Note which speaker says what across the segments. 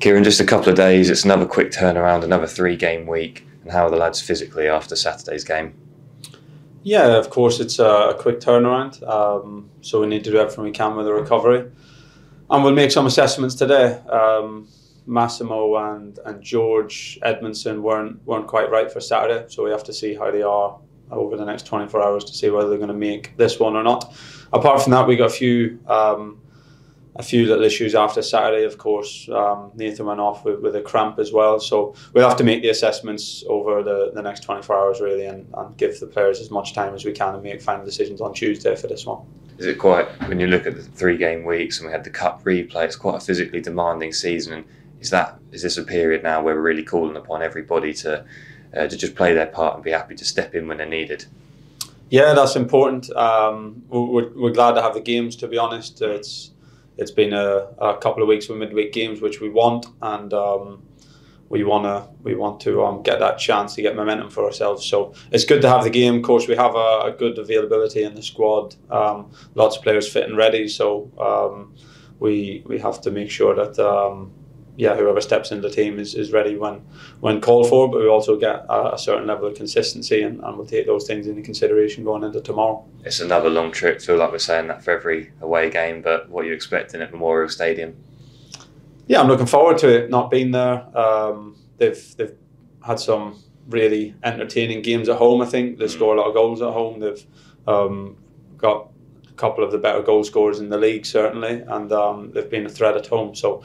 Speaker 1: Kieran, just a couple of days, it's another quick turnaround, another 3-game week. And how are the lads physically after Saturday's game?
Speaker 2: Yeah, of course, it's a quick turnaround. So we need to do everything we can with the recovery. And we'll make some assessments today. Massimo and George Edmondson weren't quite right for Saturday, so we have to see how they are over the next 24 hours to see whether they're going to make this one or not. Apart from that, we got a few little issues after Saturday. Of course, Nathan went off with a cramp as well, so we'll have to make the assessments over the next 24 hours really, and give the players as much time as we can and make final decisions on Tuesday for this one.
Speaker 1: Is it quite, when you look at the 3-game weeks and we had the cup replay, it's quite a physically demanding season, and is this a period now where we're really calling upon everybody to just play their part and be happy to step in when they're needed?
Speaker 2: Yeah, that's important. We're glad to have the games, to be honest. It's been a couple of weeks with midweek games, which we want, and we want to get that chance to get momentum for ourselves. So it's good to have the game. Of course, we have a good availability in the squad. Lots of players fit and ready. So we have to make sure that whoever steps into the team is ready when called for. But we also get a certain level of consistency, and we'll take those things into consideration going into tomorrow.
Speaker 1: It's another long trip. Feel like we're saying that for every away game, but what are you expecting at Memorial Stadium?
Speaker 2: Yeah, I'm looking forward to it. Not being there, they've had some really entertaining games at home. I think they score a lot of goals at home. They've got a couple of the better goal scorers in the league, certainly, and they've been a threat at home. So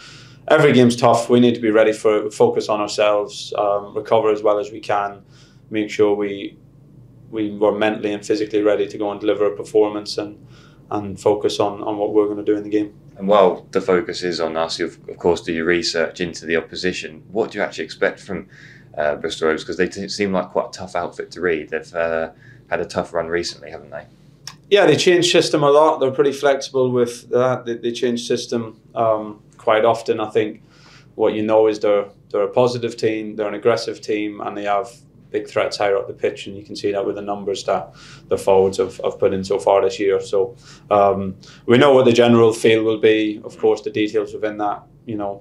Speaker 2: every game's tough. We need to be ready for it, focus on ourselves, recover as well as we can, make sure we were mentally and physically ready to go and deliver a performance, and focus on what we're going to do in the game. And
Speaker 1: while the focus is on us, you of course do your research into the opposition. What do you actually expect from Bristol Rovers? Because they seem like quite a tough outfit to read. They've had a tough run recently, haven't they?
Speaker 2: Yeah, they change system a lot. They're pretty flexible with that. They change system quite often. I think what you know is they're a positive team, they're an aggressive team, and they have big threats higher up the pitch, and you can see that with the numbers that the forwards have put in so far this year. So we know what the general feel will be. Of course, the details within that,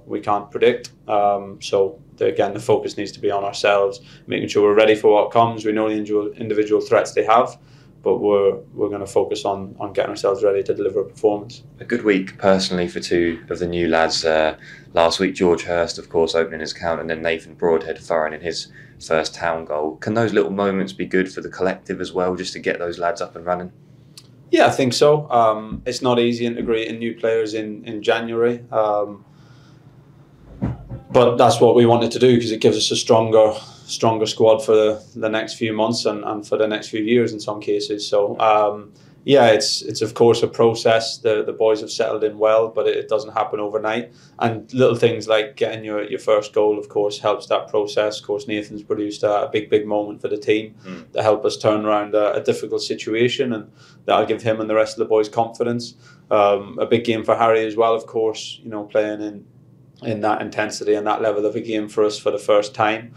Speaker 2: we can't predict. So again, the focus needs to be on ourselves, making sure we're ready for what comes. We know the individual threats they have, but we're going to focus on getting ourselves ready to deliver a performance.
Speaker 1: A good week personally for two of the new lads. Last week, George Hurst, of course, opening his account, and then Nathan Broadhead firing in his first town goal. Can those little moments be good for the collective as well, just to get those lads up and running?
Speaker 2: Yeah, I think so. It's not easy integrating new players in January, but that's what we wanted to do, because it gives us a stronger squad for the next few months and for the next few years in some cases. So it's of course a process. The boys have settled in well, but it doesn't happen overnight. And little things like getting your first goal, of course, helps that process. Of course, Nathan's produced a big moment for the team to help us turn around a difficult situation, and that'll give him and the rest of the boys confidence. A big game for Harry as well, of course, playing in that intensity and that level of a game for us for the first time.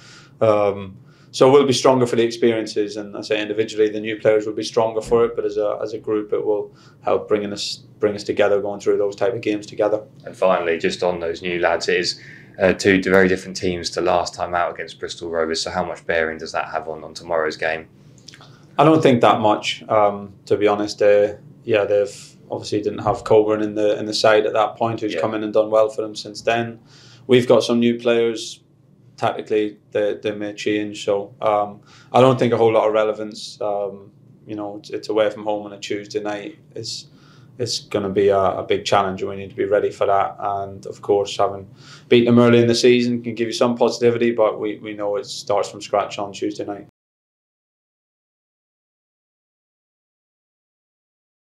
Speaker 2: So we'll be stronger for the experiences, and I say individually the new players will be stronger for it, but as a group it will help bring us together, going through those type of games together.
Speaker 1: And finally, just on those new lads, it is two very different teams to last time out against Bristol Rovers. So how much bearing does that have on tomorrow's game?
Speaker 2: I don't think that much, to be honest. They've obviously didn't have Coburn in the side at that point, who's come in and done well for them since then. We've got some new players. Tactically, they may change, so I don't think a whole lot of relevance. It's away from home on a Tuesday night. It's going to be a big challenge, and we need to be ready for that. And of course, having beaten them early in the season can give you some positivity, but we know it starts from scratch on Tuesday night.